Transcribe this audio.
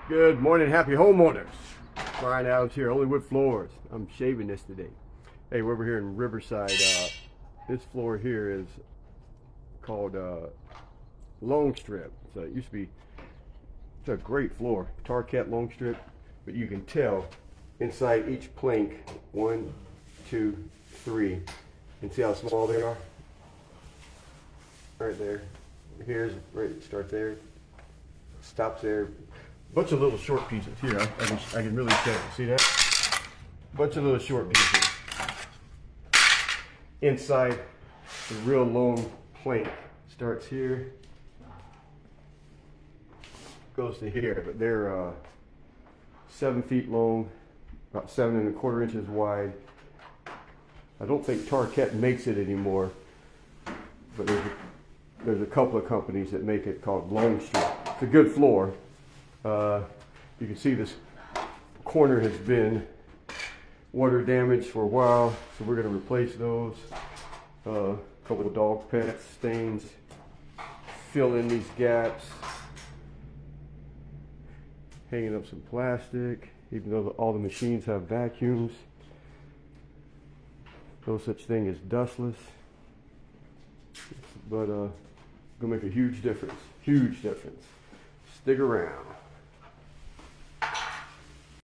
Good morning, happy homeowners. Brian Adams here, OnlyWoodFloors. I'm shaving this today. Hey, we're over here in Riverside. This floor here is called long strip. So it used to be, it's a great floor, Tarcat long strip, but you can tell inside each plank, 1, 2, 3, and see how small they are? Right there. Here's, right, start there, stops there. Bunch of little short pieces here. I can really tell. See that? Bunch of little short pieces inside the real long plank. Starts here, goes to here, but they're 7 feet long, about 7¼ inches wide. I don't think Tarcat makes it anymore, but there's a couple of companies that make it called long strip. It's a good floor. You can see this corner has been water damaged for a while, so we're going to replace those. A couple of dog pets, stains, fill in these gaps, hanging up some plastic, even though all the machines have vacuums. No such thing as dustless, but gonna make a huge difference. Stick around.